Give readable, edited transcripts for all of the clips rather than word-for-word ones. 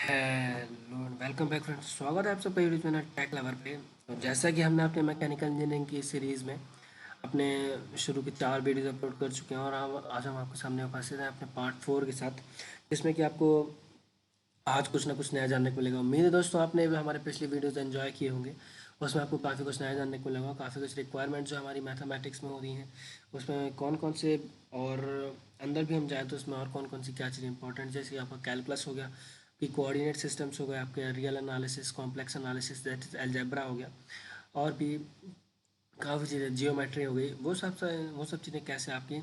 Hello welcome back friends. स्वागत है आप सबका यूट्यूब चैनल टेक लवर पे। तो जैसा कि हमने अपने मैकेनिकल इंजीनियरिंग की सीरीज़ में अपने शुरू की 4 वीडियोज अपलोड कर चुके हैं और आज हम आपके सामने उपस्थित हैं अपने पार्ट 4 के साथ, जिसमें कि आपको आज कुछ ना कुछ नया जानने को मिलेगा। उम्मीद है दोस्तों आपने भी हमारे पिछले वीडियोज एंजॉय किए होंगे। उसमें आपको काफ़ी कुछ नया जानने को मिलेगा, काफ़ी कुछ रिक्वायरमेंट जो हमारी मैथमेटिक्स में हो रही हैं उसमें कौन कौन से, और अंदर भी हम जाएँ तो उसमें और कौन कौन सी क्या चीज़ इंपॉर्टेंट, जैसे आपका कैलकुलस हो गया, कि कोऑर्डिनेट सिस्टम्स हो गए, आपके real analysis, complex analysis, that is algebra हो गया, और भी काफ़ी चीज़ें, जियोमेट्री हो गई, वो सब चीज़ें कैसे आपकी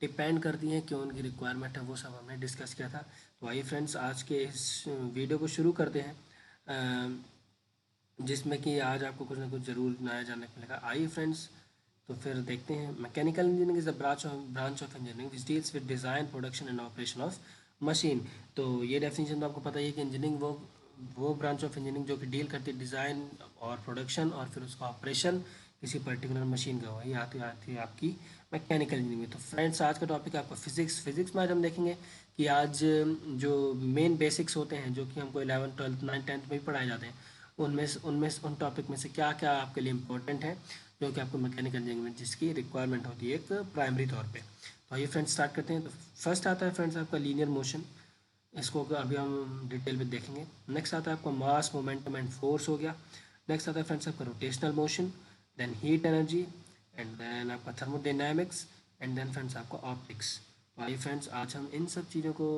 डिपेंड करती हैं, क्यों उनकी रिक्वायरमेंट है, वो सब हमने डिस्कस किया था। तो आइए फ्रेंड्स आज के इस वीडियो को शुरू करते हैं, जिसमें कि आज आपको कुछ ना कुछ ज़रूर नया जानने को मिलेगा। आइए फ्रेंड्स, तो फिर देखते हैं। Mechanical engineering is the branch of engineering which deals with design, production and operation of machine. तो ये डेफिनेशन तो आपको पता ही है कि इंजीनियरिंग वो ब्रांच ऑफ इंजीनियरिंग जो कि डील करती है डिज़ाइन और प्रोडक्शन और फिर उसका ऑपरेशन किसी पर्टिकुलर मशीन का, वही आती है आपकी मैकेनिकल इंजीनियरिंग में। तो फ्रेंड्स आज का टॉपिक है आपका फिजिक्स में आज हम देखेंगे कि आज जो मेन बेसिक्स होते हैं जो कि हमको 11th 12th 9th 10th में भी पढ़ाए जाते हैं, उन टॉपिक में से क्या क्या आपके लिए इंपॉर्टेंट है जो कि आपको मैकेनिकल इंजीनियरिंग में जिसकी रिक्वायरमेंट होती है एक प्राइमरी तौर पे। तो आइए फ्रेंड्स स्टार्ट करते हैं। तो फर्स्ट आता है फ्रेंड्स आपका लीनियर मोशन, इसको अभी हम डिटेल में देखेंगे। नेक्स्ट आता है आपका मास, मोमेंटम एंड फोर्स हो गया। नेक्स्ट आता है फ्रेंड्स आपका rotational motion, then heat energy, and then आपका थर्मोडायनामिक्स, एंड देन फ्रेंड्स आपका ऑप्टिक्स। तो आइए फ्रेंड्स आज हम इन सब चीज़ों को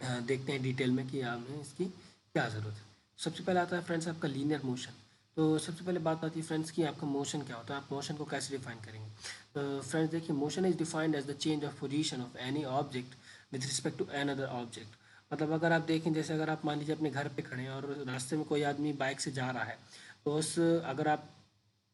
देखते हैं डिटेल में कि हमें इसकी क्या ज़रूरत है। सबसे पहले आता है फ्रेंड्स आपका लीनियर मोशन। तो सबसे पहले बात आती है फ्रेंड्स कि आपका मोशन क्या होता है, आप मोशन को कैसे डिफाइन करेंगे। तो फ्रेंड्स देखिए, motion is defined as the change of position of any object with respect to another object. मतलब अगर आप देखें, जैसे अगर आप मान लीजिए अपने घर पे खड़े हैं और रास्ते में कोई आदमी बाइक से जा रहा है, तो उस अगर आप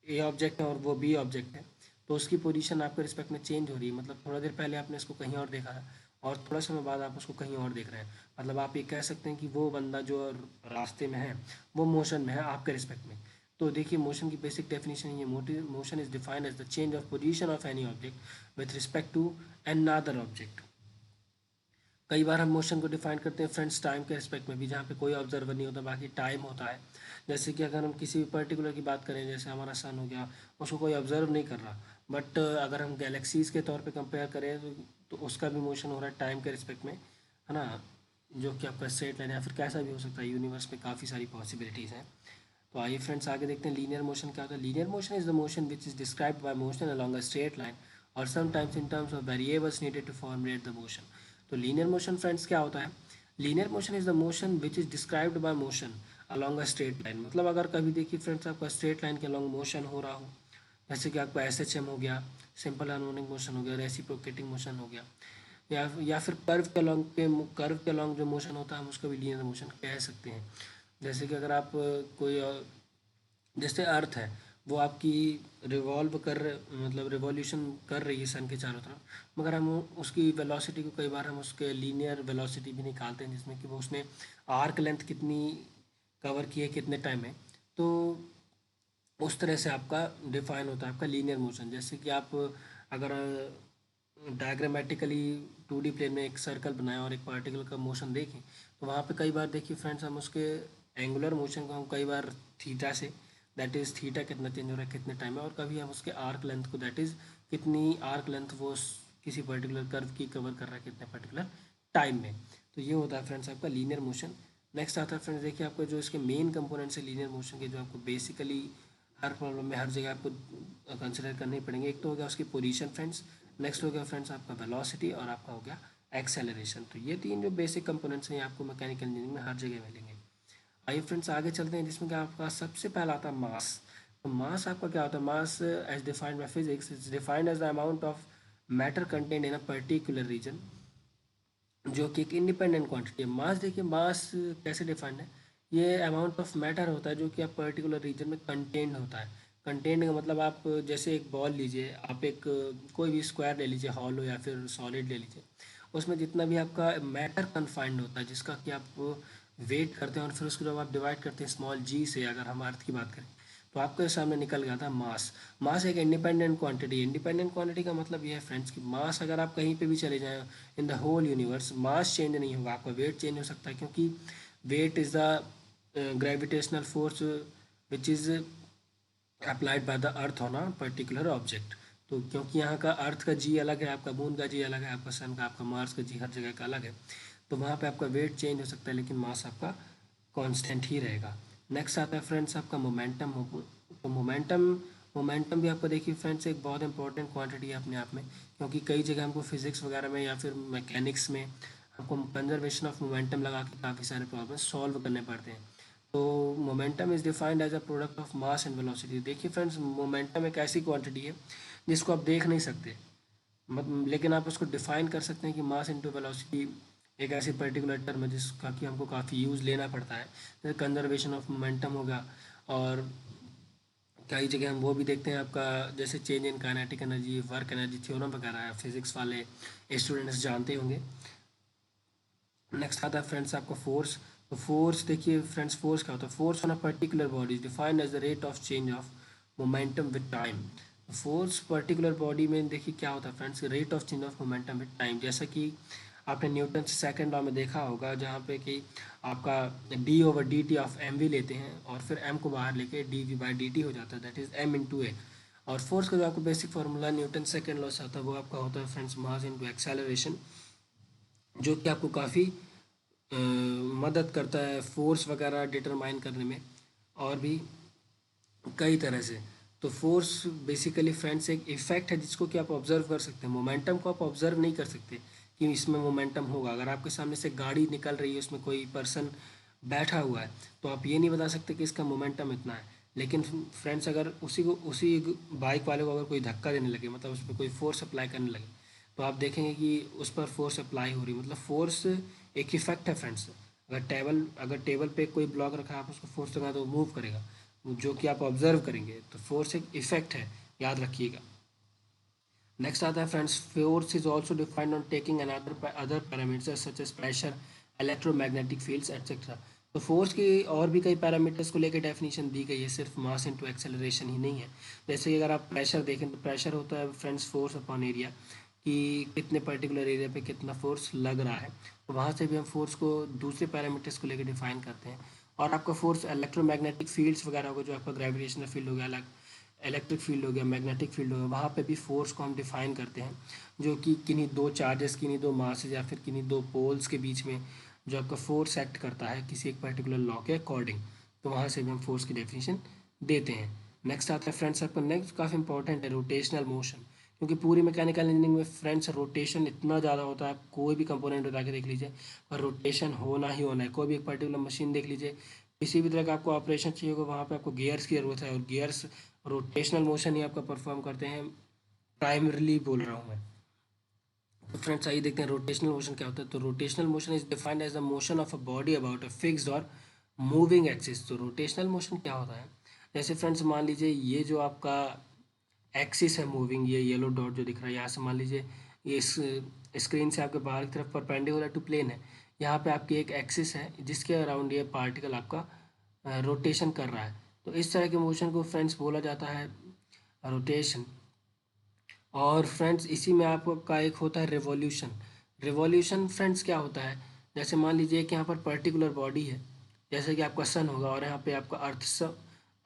ए ऑब्जेक्ट है और वो बी ऑब्जेक्ट है, तो उसकी पोजीशन आपके रिस्पेक्ट में चेंज हो रही है। मतलब थोड़ा देर पहले आपने इसको कहीं और देखा है और थोड़ा समय बाद आप उसको कहीं और देख रहे हैं। मतलब आप ये कह सकते हैं कि वो बंदा जो रास्ते में है वो मोशन में है आपके रिस्पेक्ट में। तो देखिए, मोशन की बेसिक डेफिनेशन ये, motion is defined as the change of position of any object with respect to another object. कई बार हम मोशन को डिफाइन करते हैं फ्रेंड्स टाइम के रिस्पेक्ट में भी, जहाँ पे कोई ऑब्जर्वर नहीं होता, बाकी टाइम होता है। जैसे कि अगर हम किसी भी पर्टिकुलर की बात करें, जैसे हमारा सन हो गया, उसको कोई ऑब्जर्व नहीं कर रहा, बट अगर हम गैलेक्सीज़ के तौर पे कंपेयर करें तो उसका भी मोशन हो रहा है टाइम के रिस्पेक्ट में, है ना। जो कि आपका स्ट्रेट लाइन या फिर कैसा भी हो सकता है, यूनिवर्स में काफ़ी सारी पॉसिबिलिटीज़ हैं। तो आइए फ्रेंड्स आगे देखते हैं लीनियर मोशन क्या होता है। Linear motion is the motion which is described by motion along a straight line और sometimes in terms of variables needed to formulate the motion. तो लीनियर मोशन फ्रेंड्स क्या होता है। Linear motion is the motion which is described by motion along a straight line. मतलब अगर कभी देखिए friends आपका स्ट्रेट लाइन के अलॉन्ग मोशन हो रहा हो, जैसे कि आपका एस हो गया, सिंपल हार्मोनिक मोशन हो गया, रेसिप्रोकेटिंग मोशन हो गया, या फिर कर्व के अलॉन्ग जो मोशन होता है हम उसको भी लीनियर मोशन कह सकते हैं। जैसे कि अगर आप कोई जैसे अर्थ है, वो आपकी रिवॉल्व कर मतलब रिवॉल्यूशन कर रही है सन के चारों तरफ, मगर हम उसकी वेलोसिटी को कई बार हम उसके लीनियर वेलोसिटी भी निकालते हैं, जिसमें कि वो उसने आर्क लेंथ कितनी कवर की है कितने टाइम में। तो उस तरह से आपका डिफाइन होता है आपका लीनियर मोशन। जैसे कि आप अगर डायग्रामेटिकली 2D प्लेन में एक सर्कल बनाएं और एक पार्टिकल का मोशन देखें, तो वहाँ पे कई बार देखिए फ्रेंड्स हम उसके एंगुलर मोशन को हम कई बार थीटा से, दैट इज़ थीटा कितना चेंज हो रहा है कितने टाइम में, और कभी हम उसके आर्क लेंथ को, दैट इज़ कितनी आर्क लेंथ वो किसी पर्टिकुलर कर्व की कवर कर रहा है कितने पर्टिकुलर टाइम में। तो ये होता है फ्रेंड्स आपका लीनियर मोशन। नेक्स्ट आता है फ्रेंड्स देखिए आपको जो इसके मेन कंपोनेंट्स है लीनियर मोशन के, जो आपको बेसिकली हर प्रॉब्लम में हर जगह आपको कंसिडर करने पड़ेंगे। एक तो हो गया उसकी पोजीशन फ्रेंड्स, नेक्स्ट हो गया फ्रेंड्स आपका वेलोसिटी, और आपका हो गया एक्सेलरेशन। तो ये तीन जो बेसिक कंपोनेंट्स हैं आपको मैकेनिकल इंजीनियरिंग में हर जगह मिलेंगे। आइए फ्रेंड्स आगे चलते हैं, जिसमें कि आपका सबसे पहला आता है मास। तो मास आपका क्या होता है। Mass as defined by physics is defined as the amount of matter content in a particular region, जो कि एक इंडिपेंडेंट क्वांटिटी है। मास देखिए, मास कैसे डिफाइंड है, ये अमाउंट ऑफ मैटर होता है जो कि आप पर्टिकुलर रीजन में कंटेंड होता है। कंटेंड का मतलब आप जैसे एक बॉल लीजिए, आप एक कोई भी स्क्वायर ले लीजिए, हॉलो या फिर सॉलिड ले लीजिए, उसमें जितना भी आपका मैटर कन्फाइंड होता है जिसका कि आप वेट करते हैं, और फिर उसको जब आप डिवाइड करते हैं स्मॉल जी से, अगर हम अर्थ की बात करें, तो आपके सामने निकल गया था मास। मास एक इंडिपेंडेंट क्वांटिटी। इंडिपेंडेंट क्वांटिटी का मतलब ये है फ्रेंड्स कि मास अगर आप कहीं पे भी चले जाएं in the whole universe, mass चेंज नहीं होगा, आपका वेट चेंज हो सकता है, क्योंकि weight is the gravitational force which is applied by the earth on a particular object. तो क्योंकि यहाँ का अर्थ का जी अलग है, आपका मून का जी अलग है, आपका सन का, आपका मार्स का जी हर जगह का अलग है, तो वहाँ पे आपका वेट चेंज हो सकता है लेकिन मास आपका कांस्टेंट ही रहेगा। नेक्स्ट आता है फ्रेंड्स आपका मोमेंटम। तो मोमेंटम भी आपको देखिए फ्रेंड्स एक बहुत इंपॉर्टेंट क्वांटिटी है अपने आप में, क्योंकि कई जगह हमको फिजिक्स वगैरह में या फिर मैकेनिक्स में हमको कंजर्वेशन ऑफ मोमेंटम लगा के काफ़ी सारे प्रॉब्लम सॉल्व करने पड़ते हैं। तो momentum is defined as a product of mass and velocity. देखिए फ्रेंड्स, मोमेंटम एक ऐसी क्वांटिटी है जिसको आप देख नहीं सकते, लेकिन आप उसको डिफाइन कर सकते हैं कि मास इंटू वेलोसिटी एक ऐसी पर्टिकुलर टर्म है जिसका कि हमको काफ़ी यूज़ लेना पड़ता है, जैसे कंजर्वेशन ऑफ मोमेंटम होगा। और कई जगह हम वो भी देखते हैं आपका, जैसे change in kinetic energy, work energy theorem वगैरह फिजिक्स वाले स्टूडेंट्स जानते होंगे। नेक्स्ट आता है फ्रेंड्स आपका फोर्स। तो फोर्स देखिए फ्रेंड्स, फोर्स क्या होता है? Force on a particular body is defined as the rate of change of momentum with time. Force particular body में देखिए क्या होता है friends, rate of change of momentum with time. जैसा कि आपने न्यूटन सेकंड लॉ में देखा होगा, जहाँ पे कि आपका D over D T of M V लेते हैं और फिर एम को बाहर लेके D V by D T हो जाता है, that is M into A. और फोर्स का जो आपको basic formula Newton second law से आता है वो आपका होता है फ्रेंड्स मास इंटू एक्सेलरेशन, जो कि आपको काफ़ी मदद करता है फोर्स वगैरह डिटरमाइन करने में, और भी कई तरह से। तो फोर्स बेसिकली फ्रेंड्स एक इफेक्ट है जिसको कि आप ऑब्जर्व कर सकते हैं। मोमेंटम को आप ऑब्जर्व नहीं कर सकते कि इसमें मोमेंटम होगा। अगर आपके सामने से गाड़ी निकल रही है, उसमें कोई पर्सन बैठा हुआ है, तो आप ये नहीं बता सकते कि इसका मोमेंटम इतना है। लेकिन फ्रेंड्स, अगर उसी बाइक वाले को अगर कोई धक्का देने लगे, मतलब उस पर कोई फोर्स अप्लाई करने लगे, तो आप देखेंगे कि उस पर फोर्स अप्लाई हो रही है, मतलब फोर्स एक इफेक्ट है फ्रेंड्स। अगर टेबल पे कोई ब्लॉक रखा है, आप उसको फोर्स लगा तो वो मूव करेगा, जो कि आप ऑब्जर्व करेंगे। तो फोर्स एक इफेक्ट है, याद रखिएगा। नेक्स्ट आता है friends, force is also defined on taking other parameters such as pressure, electromagnetic fields et cetera. तो फोर्स की और भी कई पैरामीटर्स को लेकर डेफिनेशन दी गई है, सिर्फ मास इनटू एक्सेलरेशन ही नहीं है। जैसे कि अगर आप प्रेशर देखें, तो प्रेशर होता है फ्रेंड्स फोर्स अपॉन एरिया, कि कितने पर्टिकुलर एरिया पे कितना फोर्स लग रहा है। तो वहाँ से भी हम फोर्स को दूसरे पैरामीटर्स को लेकर डिफाइन करते हैं। और आपका फोर्स इलेक्ट्रोमैग्नेटिक फील्ड्स वगैरह होगा, जो आपका ग्रेविटेशनल फील्ड हो गया, इलेक्ट्रिक फील्ड हो गया, मैग्नेटिक फील्ड हो गया, वहाँ पे भी फोर्स को हम डिफाइन करते हैं, जो कि किन्हीं दो चार्जेस, किन्हीं दो मासेज या फिर किन्हीं दो पोल्स के बीच में जो आपका फोर्स एक्ट करता है किसी एक पर्टिकुलर लॉ के अकॉर्डिंग। तो वहाँ से भी हम फोर्स की डेफिनेशन देते हैं। नेक्स्ट आता है फ्रेंड्स आपका, नेक्स्ट काफ़ी इंपॉर्टेंट है, रोटेशनल मोशन। क्योंकि पूरी मैकेनिकल इंजीनियरिंग में फ्रेंड्स रोटेशन इतना ज़्यादा होता है, आप कोई भी कंपोनेंट उठा के देख लीजिए और रोटेशन होना ही होना है। कोई भी एक पर्टिकुलर मशीन देख लीजिए, किसी भी तरह का आपको ऑपरेशन चाहिए होगा, वहाँ पे आपको गियर्स की ज़रूरत है, और गियर्स रोटेशनल मोशन ही आपका परफॉर्म करते हैं, प्राइमरली बोल रहा हूँ मैं। तो फ्रेंड्स आइए देखते हैं रोटेशनल मोशन क्या होता है। तो rotational motion is defined as the motion of a body about a fixed और मूविंग एक्सिस। तो रोटेशनल मोशन क्या होता है? जैसे फ्रेंड्स मान लीजिए ये जो आपका एक्सिस है मूविंग, ये येलो डॉट जो दिख रहा है, यहाँ से मान लीजिए ये इस स्क्रीन से आपके बाहर की तरफ परपेंडिकुलर टू प्लेन है, यहाँ पे आपकी एक एक्सिस है जिसके अराउंड ये पार्टिकल आपका रोटेशन कर रहा है। तो इस तरह के मोशन को फ्रेंड्स बोला जाता है रोटेशन। और फ्रेंड्स इसी में आपका एक होता है रिवॉल्यूशन। रिवॉल्यूशन फ्रेंड्स क्या होता है? जैसे मान लीजिए कि यहाँ पर पर्टिकुलर बॉडी है, जैसे कि आपका सन होगा, और यहाँ पे आपका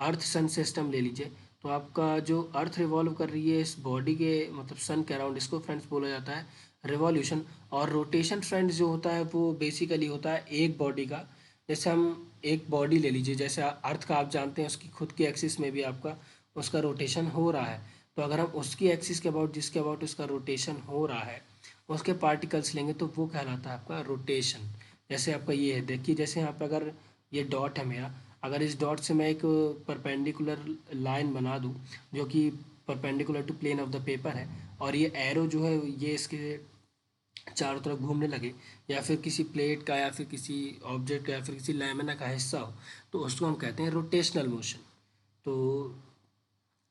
अर्थ सन सिस्टम ले लीजिए। तो आपका जो अर्थ रिवॉल्व कर रही है इस बॉडी के, मतलब सन के अराउंड, इसको फ्रेंड्स बोला जाता है रिवॉल्यूशन। और रोटेशन फ्रेंड्स जो होता है वो बेसिकली होता है एक बॉडी का। जैसे हम एक बॉडी ले लीजिए, जैसे अर्थ का आप जानते हैं उसकी खुद की एक्सिस में भी आपका उसका रोटेशन हो रहा है। तो अगर हम उसकी एक्सिस के अबाउट, जिसके अबाउट उसका रोटेशन हो रहा है, उसके पार्टिकल्स लेंगे तो वो कहलाता है आपका रोटेशन। जैसे आपका ये है, देखिए जैसे यहाँ पे अगर ये डॉट है मेरा, अगर इस डॉट से मैं एक परपेंडिकुलर लाइन बना दूँ जो कि perpendicular to plane of the paper है, और ये एरो जो है ये इसके चारों तरफ घूमने लगे, या फिर किसी प्लेट का या फिर किसी ऑब्जेक्ट का या फिर किसी लैमिना का हिस्सा हो, तो उसको हम कहते हैं रोटेशनल मोशन। तो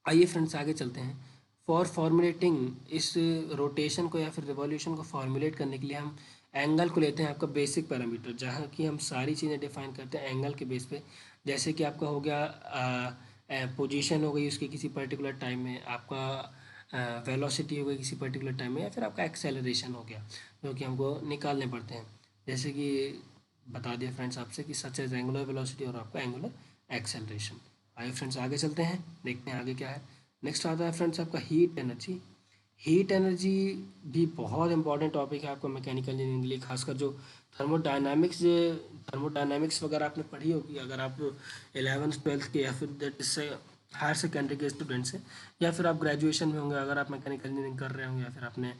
आइए फ्रेंड्स आगे चलते हैं। फॉर फॉर्मुलेटिंग इस रोटेशन को या फिर रिवॉल्यूशन को फॉर्मुलेट करने के लिए हम एंगल को लेते हैं आपका बेसिक पैरामीटर, जहाँ की हम सारी चीज़ें डिफाइन करते हैं एंगल के बेस पे। जैसे कि आपका हो गया पोजीशन हो गई उसके किसी पर्टिकुलर टाइम में, आपका वेलोसिटी हो गई किसी पर्टिकुलर टाइम में, या फिर आपका एक्सेलरेशन हो गया, जो कि हमको निकालने पड़ते हैं। जैसे कि बता दिया फ्रेंड्स आपसे कि सच एज एंगुलर वेलोसिटी और आपका एंगुलर एक्सेलरेशन। आइए फ्रेंड्स आगे चलते हैं, देखते हैं आगे क्या है। नेक्स्ट आता है फ्रेंड्स आपका हीट एनर्जी। हीट एनर्जी भी बहुत इंपॉर्टेंट टॉपिक है आपको मैकेनिकल इंजीनियरिंग के लिए, खासकर जो थर्मोडायनामिक्स थर्मोडायनामिक्स वगैरह आपने पढ़ी होगी अगर आप 11th 12th के या फिर दैट इससे हायर सेकेंडरी के स्टूडेंट्स हैं, या फिर आप ग्रेजुएशन में होंगे अगर आप मैकेनिकल इंजीनियरिंग कर रहे होंगे, या फिर आपने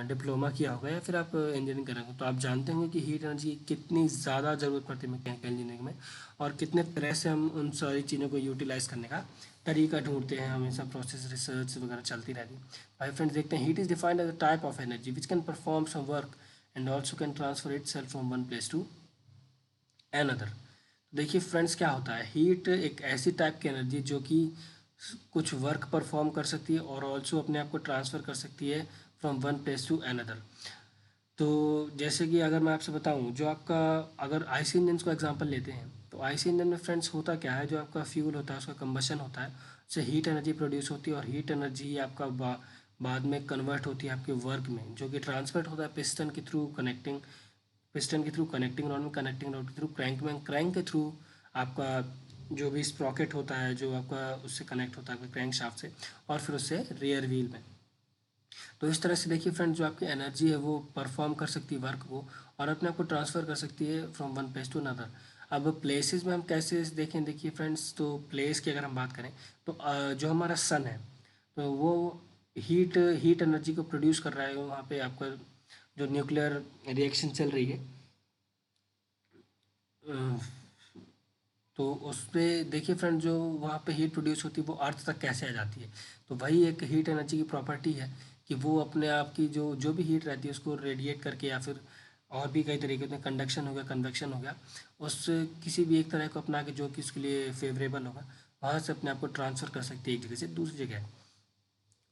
डिप्लोमा किया होगा, या फिर आप इंजीनियरिंग कर रहे होंगे, तो आप जानते होंगे कि हीट एनर्जी की कितनी ज़्यादा ज़रूरत पड़ती है मैकेनिकल इंजीनियरिंग में, और कितने तरह से हम उन सारी चीज़ों को यूटिलाइज़ करने का तरीका ढूंढते हैं, हमेशा प्रोसेस रिसर्च वगैरह चलती रहती है। भाई फ्रेंड्स देखते हैं, heat is defined as a type of energy which can perform some work and also can transfer itself from one place to another. देखिए फ्रेंड्स क्या होता है, हीट एक ऐसी टाइप की एनर्जी जो कि कुछ वर्क परफॉर्म कर सकती है और ऑल्सो अपने आप को ट्रांसफ़र कर सकती है from one place to another. तो जैसे कि अगर मैं आपसे बताऊं, जो आपका अगर आईसी इंजन को एग्जांपल लेते हैं, तो आईसी इंजन में फ्रेंड्स होता क्या है, जो आपका फ्यूल होता है उसका कंबशन होता है, उससे हीट एनर्जी प्रोड्यूस होती है, और हीट एनर्जी आपका बाद में कन्वर्ट होती है आपके वर्क में, जो कि ट्रांसफर होता है पिस्टन के थ्रू कनेक्टिंग रॉड में, कनेक्टिंग रॉड के थ्रू क्रैंक में, क्रैंक के थ्रू आपका जो भी स्प्रॉकेट होता है जो आपका उससे कनेक्ट होता है आपके क्रैंक शाफ्ट से, और फिर उससे रियर व्हील में। तो इस तरह से देखिए फ्रेंड, जो आपकी एनर्जी है वो परफॉर्म कर सकती है वर्क को, और अपने आप को ट्रांसफ़र कर सकती है from one place to another. अब प्लेसेस में हम कैसे देखें, देखिए फ्रेंड्स, तो प्लेस की अगर हम बात करें, तो जो हमारा सन है, तो वो हीट हीट एनर्जी को प्रोड्यूस कर रहा है वहाँ पे आपका जो न्यूक्लियर रिएक्शन चल रही है, तो उस पर देखिए फ्रेंड, जो वहाँ पे हीट प्रोड्यूस होती है वो अर्थ तक कैसे आ जाती है। तो वही एक हीट एनर्जी की प्रॉपर्टी है कि वो अपने आप की जो जो भी हीट रहती है उसको रेडिएट करके, या फिर और भी कई तरीके से, कंडक्शन हो गया, कन्वेक्शन हो गया, उस किसी भी एक तरह को अपना के जो कि उसके लिए फेवरेबल होगा, वहाँ से अपने आप को ट्रांसफ़र कर सकती है एक जगह से दूसरी जगह।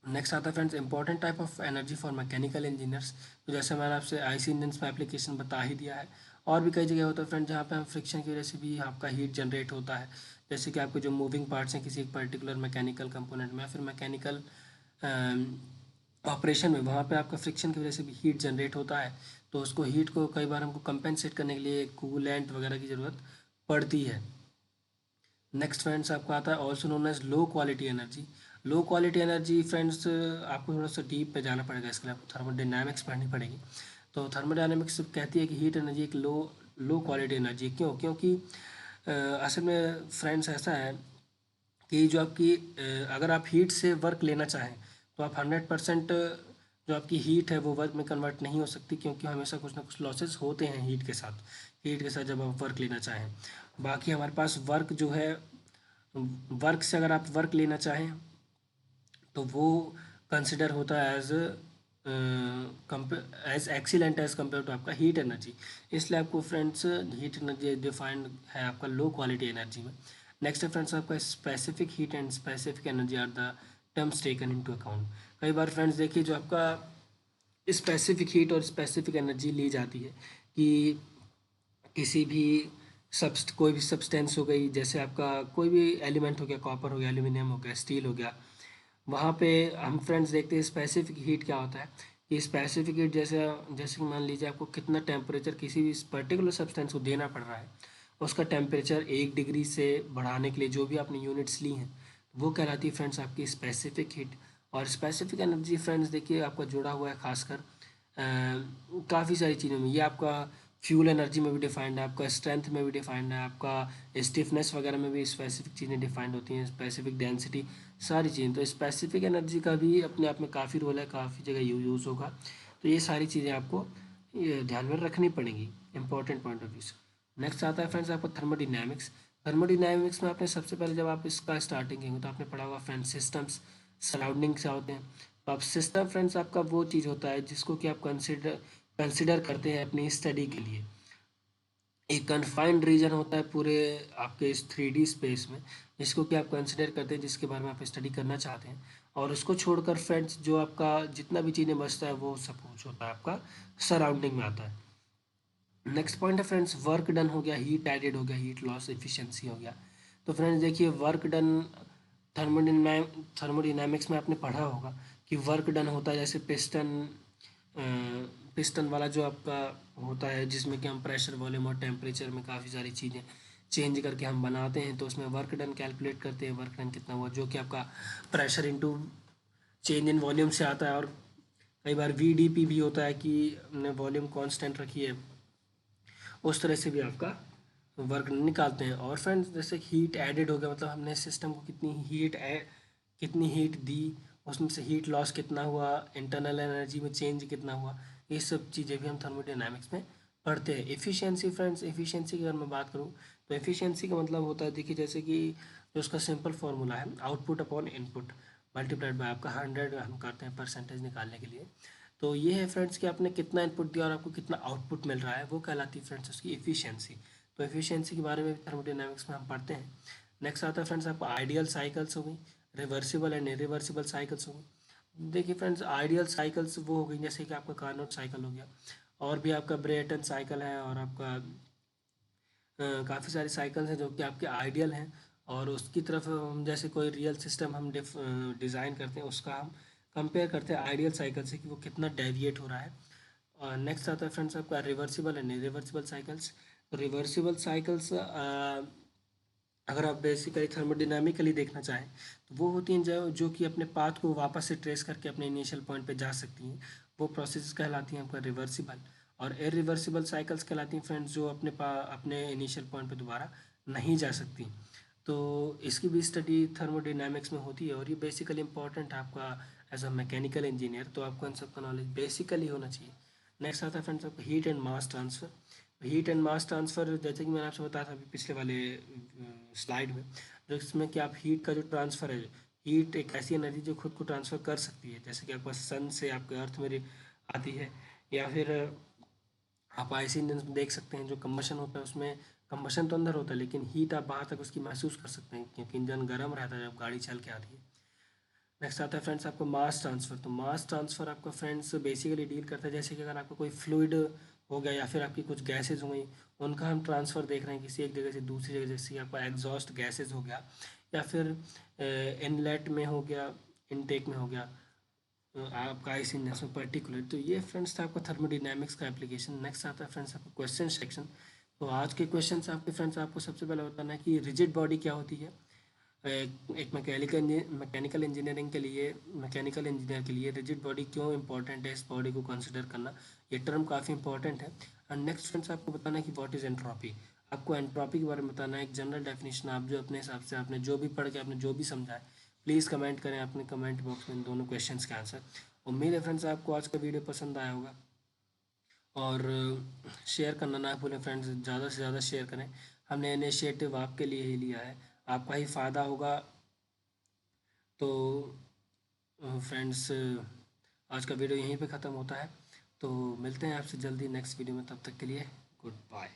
नेक्स्ट आता है friends, important type of energy for mechanical engineers. तो जैसे मैंने आपसे आईसी इंजन्स में एप्लीकेशन बता ही दिया है, और भी कई जगह होता है फ्रेंड जहाँ पे हम फ्रिक्शन की वजह से भी आपका हीट जनरेट होता है। जैसे कि आपके जो मूविंग पार्ट्स हैं किसी एक पर्टिकुलर मैकेनिकल कंपोनेंट में, या फिर मैकेनिकल ऑपरेशन में, वहाँ पे आपका फ्रिक्शन की वजह से भी हीट जनरेट होता है। तो उसको हीट को कई बार हमको कंपेंसेट करने के लिए कूलेंट वगैरह की ज़रूरत पड़ती है। नेक्स्ट फ्रेंड्स आपका आता है also known as low quality energy. Low quality energy friends, आपको थोड़ा सा डीप पे जाना पड़ेगा, इसके लिए आपको थर्मोडायनामिक्स पढ़नी पड़ेगी। तो थर्मोडायनामिक्स कहती है कि हीट एनर्जी एक लो क्वालिटी एनर्जी। क्योंकि असल में फ्रेंड्स ऐसा है कि जो आपकी अगर आप हीट से वर्क लेना चाहें, तो आप 100% जो आपकी हीट है वो वर्क में कन्वर्ट नहीं हो सकती, क्योंकि हमेशा कुछ ना कुछ लॉसेस होते हैं हीट के साथ जब आप वर्क लेना चाहें। बाकी हमारे पास वर्क जो है, वर्क से अगर आप वर्क लेना चाहें तो वो कंसिडर होता है as excellent as compare to आपका हीट एनर्जी। इसलिए आपको फ्रेंड्स हीट एनर्जी डिफाइंड है आपका लो क्वालिटी एनर्जी में। नेक्स्ट है फ्रेंड्स आपका specific heat and specific energy are the terms taken into account. कई बार फ्रेंड्स देखिए, जो आपका स्पेसिफिक हीट और स्पेसिफिक एनर्जी ली जाती है कि किसी भी कोई भी सब्सटेंस हो गई, जैसे आपका कोई भी एलिमेंट हो गया, कॉपर हो गया, एल्यूमिनियम हो गया, स्टील हो गया, वहाँ पे हम फ्रेंड्स देखते हैं स्पेसिफिक हीट क्या होता है। कि स्पेसिफिक हीट जैसे जैसे कि मान लीजिए आपको कितना टेम्परेचर किसी भी पर्टिकुलर सब्सटेंस को देना पड़ रहा है, उसका टेम्परेचर 1 डिग्री से बढ़ाने के लिए जो भी आपने यूनिट्स ली हैं, वो कहलाती है फ्रेंड्स आपकी स्पेसिफिक हीट। और स्पेसिफिक एनर्जी फ्रेंड्स देखिए आपका जुड़ा हुआ है खासकर काफ़ी सारी चीज़ों में। ये आपका फ्यूल एनर्जी में भी डिफाइंड है, आपका स्ट्रेंथ में भी डिफाइंड है, आपका स्टिफनेस वगैरह में भी स्पेसिफिक चीज़ें डिफाइंड होती हैं, स्पेसिफिक डेंसिटी, सारी चीज़ें। तो स्पेसिफिक एनर्जी का भी अपने आप में काफ़ी रोल है, काफ़ी जगह यूज़ होगा। तो ये सारी चीज़ें आपको ये ध्यान में रखनी पड़ेंगी इंपॉर्टेंट पॉइंट ऑफ व्यू से। नेक्स्ट आता है फ्रेंड्स आपको थर्मोडायनामिक्स। थर्मोडायनामिक्स में आपने सबसे पहले जब आप इसका स्टार्टिंग करेंगे तो आपने पढ़ा होगा फ्रेंड्स सिस्टम्स सराउंडिंग से होते हैं। तो आप सिस्टम फ्रेंड्स आपका वो चीज़ होता है जिसको कि आप कंसिडर करते हैं अपनी स्टडी के लिए। एक कन्फाइंड रीजन होता है पूरे आपके इस 3D स्पेस में, जिसको कि आप कंसिडर करते हैं, जिसके बारे में आप स्टडी करना चाहते हैं। और उसको छोड़कर फ्रेंड्स जो आपका जितना भी चीज़ें बचता है वो सब कुछ होता है आपका सराउंडिंग में आता है। नेक्स्ट पॉइंट है फ्रेंड्स वर्क डन हो गया, हीट एडेड हो गया, हीट लॉस एफिशिएंसी हो गया। तो फ्रेंड्स देखिए वर्क डन थर्मोडायनामिक्स में आपने पढ़ा होगा कि वर्क डन होता है, जैसे पिस्टन पिस्टन वाला जो आपका होता है, जिसमें कि हम प्रेशर, वॉल्यूम और टेम्परेचर में काफ़ी सारी चीज़ें चेंज करके हम बनाते हैं। तो उसमें वर्क डन कैलकुलेट करते हैं, वर्क डन कितना हुआ, जो कि आपका pressure into change in volume से आता है। और कई बार VDP भी होता है कि हमने वॉल्यूम कांस्टेंट रखी है, उस तरह से भी आपका वर्क निकालते हैं। और फ्रेंड्स जैसे हीट एडेड हो गया, मतलब हमने सिस्टम को कितनी हीट दी, उसमें से हीट लॉस कितना हुआ, इंटरनल एनर्जी में चेंज कितना हुआ, ये सब चीज़ें भी हम थर्मोडायनामिक्स में पढ़ते हैं। एफिशिएंसी फ्रेंड्स, एफिशिएंसी की अगर मैं बात करूँ तो एफिशिएंसी का मतलब होता है, देखिए जैसे कि जो उसका सिंपल फार्मूला है, output upon input multiplied by आपका 100 हम करते हैं परसेंटेज निकालने के लिए। तो ये है फ्रेंड्स कि आपने कितना इनपुट दिया और आपको कितना आउटपुट मिल रहा है, वो कहलाती है फ्रेंड्स उसकी एफिशिएंसी। तो एफिशिएंसी के बारे में थर्मोडायनामिक्स में हम पढ़ते हैं। नेक्स्ट आता है फ्रेंड्स आपको आइडियल साइकिल्स हो गई, रिवर्सिबल एंड इरिवर्सिबल साइकिल्स हो गई। देखिए फ्रेंड्स आइडियल साइकिल्स वो हो गई जैसे कि आपका कार्नोट साइकिल हो गया, और भी आपका ब्रेटन साइकिल है, और आपका काफ़ी सारी साइकिल्स हैं जो कि आपके आइडियल हैं। और उसकी तरफ हम जैसे कोई रियल सिस्टम हम डिज़ाइन करते हैं, उसका हम कंपेयर करते हैं आइडियल साइकिल से कि वो कितना डेविएट हो रहा है। और नेक्स्ट आता है फ्रेंड्स आपका reversible and irreversible cycles. Reversible cycles अगर आप बेसिकली थर्मोडायनामिकली देखना चाहें तो वो होती हैं जो कि अपने पाथ को वापस से ट्रेस करके अपने इनिशियल पॉइंट पे जा सकती हैं, वो प्रोसेस कहलाती हैं आपका रिवर्सिबल। और इरिवर्सिबल साइकिल्स कहलाती हैं फ्रेंड्स जो अपने इनिशियल पॉइंट पे दोबारा नहीं जा सकती। तो इसकी भी स्टडी थर्मोडायनामिक्स में होती है, और ये बेसिकली इंपॉर्टेंट है आपका एज अ मैकेनिकल इंजीनियर, तो आपको इन सब का नॉलेज बेसिकली होना चाहिए। नेक्स्ट आता है फ्रेंड्स आपका heat and mass transfer. Heat and mass transfer जैसे कि मैंने आपसे बताया था अभी पिछले वाले स्लाइड में, जो इसमें कि आप हीट का जो ट्रांसफ़र है, हीट एक ऐसी एनर्जी जो खुद को ट्रांसफ़र कर सकती है, जैसे कि आपका सन से आपके अर्थ में आती है, या फिर आप आईसी इंजन में देख सकते हैं जो कम्बशन होता है, उसमें कम्बशन तो अंदर होता है लेकिन हीट आप बाहर तक उसकी महसूस कर सकते हैं, क्योंकि इंजन गर्म रहता है जब गाड़ी चल के आती है। नेक्स्ट आता है फ्रेंड्स आपको मास ट्रांसफ़र। तो मास ट्रांसफ़र आपका फ्रेंड्स बेसिकली डील करता है जैसे कि अगर आपका कोई फ्लूइड हो गया या फिर आपकी कुछ गैसेज हो गई, उनका हम ट्रांसफ़र देख रहे हैं किसी एक जगह से दूसरी जगह, जैसे कि आपका एग्जॉस्ट गैसेज हो गया, या फिर इनलेट में हो गया, इनटेक में हो गया, आपका आईसी इंजन में पर्टिकुलर। तो ये फ्रेंड्स था आपका थर्मोडायनामिक्स का एप्लीकेशन। नेक्स्ट आता है फ्रेंड्स आपका क्वेश्चन सेक्शन। तो आज के क्वेश्चन आपके फ्रेंड्स आपको सबसे पहले बताना है कि रिजिड बॉडी क्या होती है। एक मैकेनिकल इंजीनियरिंग के लिए, मैकेनिकल इंजीनियर के लिए रिजिड बॉडी क्यों इंपॉर्टेंट है, इस बॉडी को कंसिडर करना, ये टर्म काफ़ी इंपॉर्टेंट है। एंड नेक्स्ट फ्रेंड्स आपको बताना है कि व्हाट इज़ एंट्रोपी। आपको एंट्रोपी के बारे में बताना है, एक जनरल डेफिनेशन आप जो अपने हिसाब से आपने जो भी पढ़ के आपने जो भी समझा है, प्लीज़ कमेंट करें अपने कमेंट बॉक्स में इन दोनों क्वेश्चंस के आंसर। उम्मीद है फ्रेंड्स आपको आज का वीडियो पसंद आया होगा, और शेयर करना ना भूलें फ्रेंड्स, ज़्यादा से ज़्यादा शेयर करें। हमने इनिशिएटिव आपके लिए ही लिया है, आपका ही फ़ायदा होगा। तो फ्रेंड्स आज का वीडियो यहीं पे ख़त्म होता है, तो मिलते हैं आपसे जल्दी नेक्स्ट वीडियो में, तब तक के लिए गुड बाय।